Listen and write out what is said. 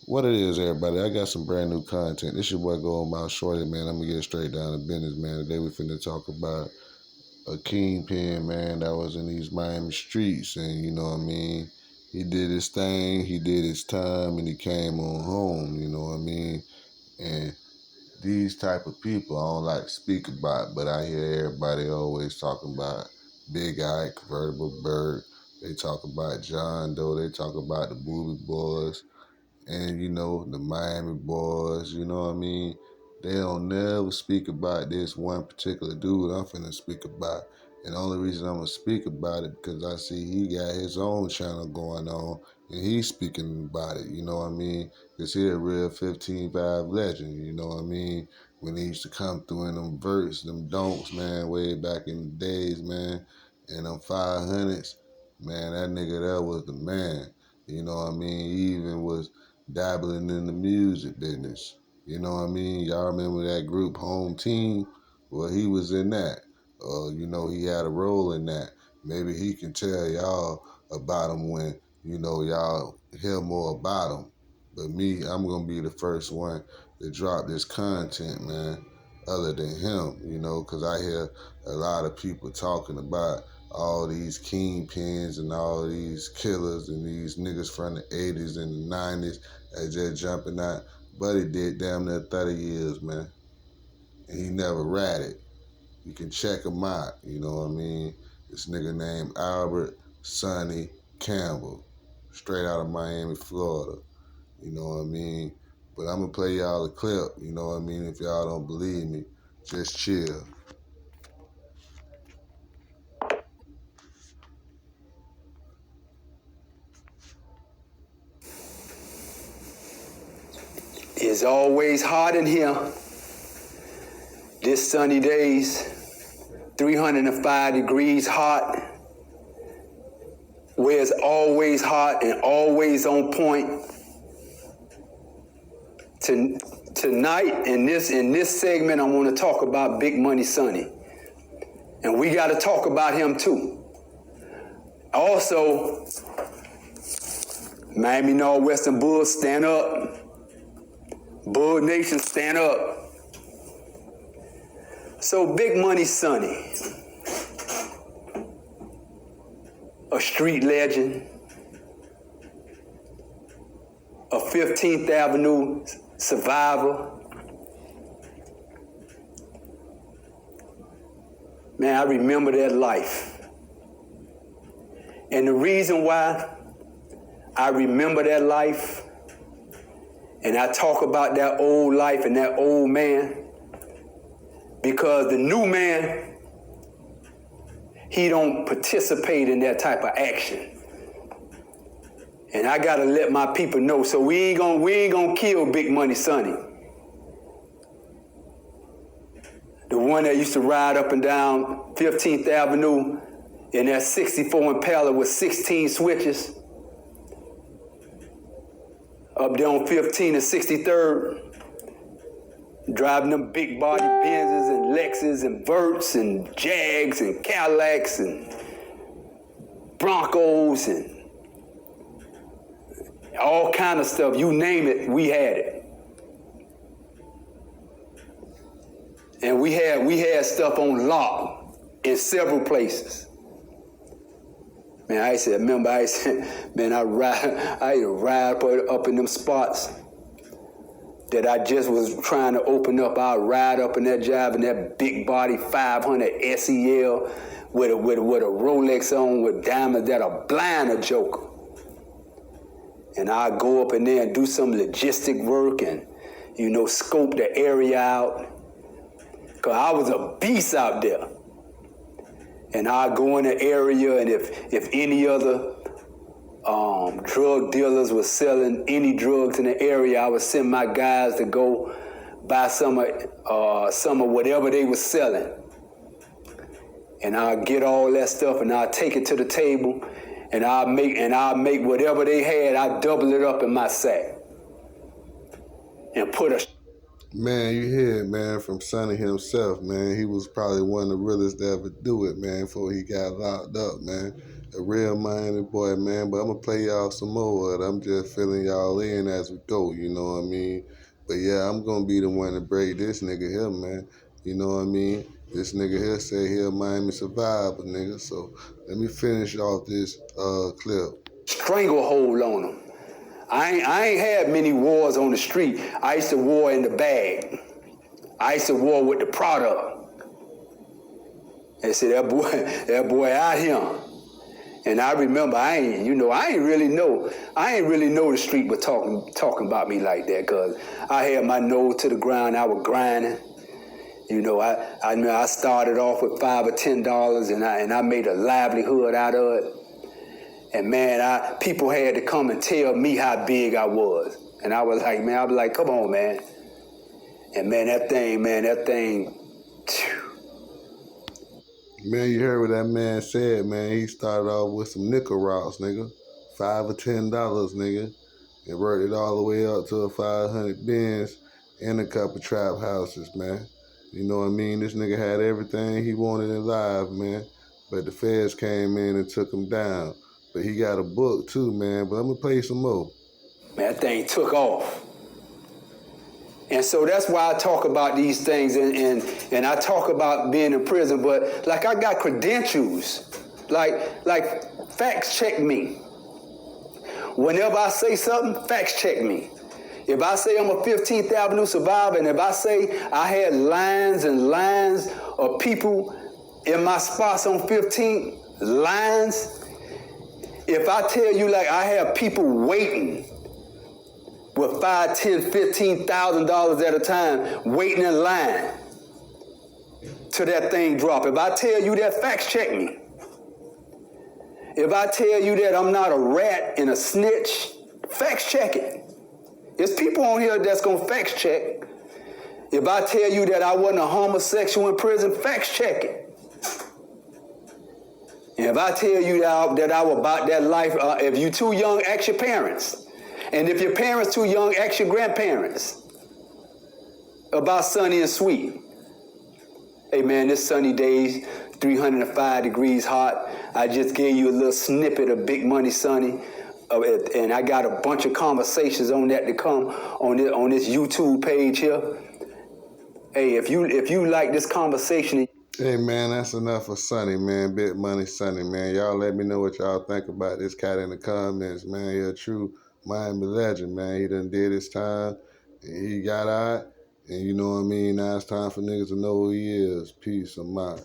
What it is, everybody? I got some brand new content. This your boy Go Mouth Shorty, man. I'm gonna get straight down to business, man. Today we finna talk about a kingpin, man, that was in these Miami streets, and you know what I mean. He did his thing, he did his time, and he came on home. You know what I mean. And these type of people, I don't like to speak about, but I hear everybody always talking about Big Ike, Convertible Bird. They talk about John Doe. They talk about the Booby Boys. And you know, the Miami boys, you know what I mean? They don't never speak about this one particular dude I'm finna speak about. And the only reason I'm gonna speak about it because I see he got his own channel going on and he's speaking about it, you know what I mean? Because he a real 15-5 legend, you know what I mean? When he used to come through in them verts, them donks, man, way back in the days, man, and them 500s, man, that nigga there was the man. You know what I mean? He even was dabbling in the music business. You know what I mean? Y'all remember that group Home Team? Well, he was in that. You know, he had a role in that. Maybe he can tell y'all about him when, you know, y'all hear more about him. But me, I'm going to be the first one to drop this content, man, other than him, you know, because I hear a lot of people talking about all these kingpins and all these killers and these niggas from the 80s and the 90s as just jumping out. Buddy did damn near 30 years, man. And he never ratted. You can check him out, you know what I mean? This nigga named Albert Sonny Campbell, straight out of Miami, Florida. You know what I mean? But I'm gonna play y'all a clip, you know what I mean? If y'all don't believe me, just chill. It's always hot in here. This sunny days, 305 degrees hot, where it's always hot and always on point. Tonight, in this segment, I want to talk about Big Money Sonny. And we got to talk about him too. Also, Miami Northwestern Bulls, stand up. Bull Nation, stand up. So Big Money Sonny, a street legend, a 15th Avenue survivor. Man, I remember that life. And the reason why I remember that life and I talk about that old life and that old man, because the new man, he don't participate in that type of action. And I gotta let my people know, so we ain't gonna kill Big Money Sonny. The one that used to ride up and down 15th Avenue in that 64 Impala with 16 switches, up there on 15 and 63rd, driving them big body Benzes and Lexus and Verts and Jags and Cadillacs and Broncos and all kind of stuff. You name it, we had it. And we had stuff on lock in several places. Man, I used to ride up in them spots that I just was trying to open up. I'd ride up in that job in that big body 500 SEL with a Rolex on with diamonds that'll blind a joker. And I'd go up in there and do some logistic work and, you know, scope the area out. Cause I was a beast out there. And I'd go in the area, and if any other drug dealers were selling any drugs in the area, I would send my guys to go buy some of whatever they were selling. And I'd get all that stuff and I'd take it to the table and I'd make whatever they had, I'd double it up in my sack. And put a... Man, you hear it, man, from Sonny himself, man. He was probably one of the realest to ever do it, man, before he got locked up, man. a real minded boy, man. But I'm gonna play y'all some more of it. I'm just filling y'all in as we go, you know what I mean? But yeah, I'm gonna be the one to break this nigga here, man. You know what I mean? This nigga here say he a Miami survivor, nigga. So let me finish off this clip. Stranglehold on them. I ain't had many wars on the street. I used to war in the bag. I used to war with the product. They said that boy out here. And I remember I ain't really know the street was talking about me like that, cause I had my nose to the ground. I was grinding. I started off with $5 or $10, and I made a livelihood out of it. And man, people had to come and tell me how big I was, and I was like, come on, man. And man, that thing. Phew. Man, you heard what that man said, man. He started off with some nickel rocks, nigga. $5 or $10, nigga. And worked it all the way up to a 500 Benz and a couple trap houses, man. You know what I mean? This nigga had everything he wanted in life, man. But the feds came in and took him down. But he got a book too, man. But I'm gonna play you some more. Man, that thing took off. And so that's why I talk about these things, and I talk about being in prison, but like I got credentials. Like facts check me. Whenever I say something, facts check me. If I say I'm a 15th Avenue survivor, and if I say I had lines and lines of people in my spots on 15th, lines, if I tell you like I have people waiting with $5, $10, $15,000 at a time waiting in line till that thing drop. If I tell you that, facts check me. If I tell you that I'm not a rat and a snitch, facts check it. There's people on here that's gonna facts check. If I tell you that I wasn't a homosexual in prison, facts check it. And if I tell you that I was about that life, if you too young, ask your parents. And if your parents too young, ask your grandparents about Sonny and Sweet. Hey man, this sunny days, 305 degrees hot. I just gave you a little snippet of Big Money Sonny. And I got a bunch of conversations on that to come on this YouTube page here. Hey, if you like this conversation. Hey man, that's enough for Sonny, man. Big Money Sonny, man. Y'all let me know what y'all think about this cat in the comments, man. He a true Miami legend, man. He done did his time, and he got out, and you know what I mean? Now it's time for niggas to know who he is. Peace, I'm out.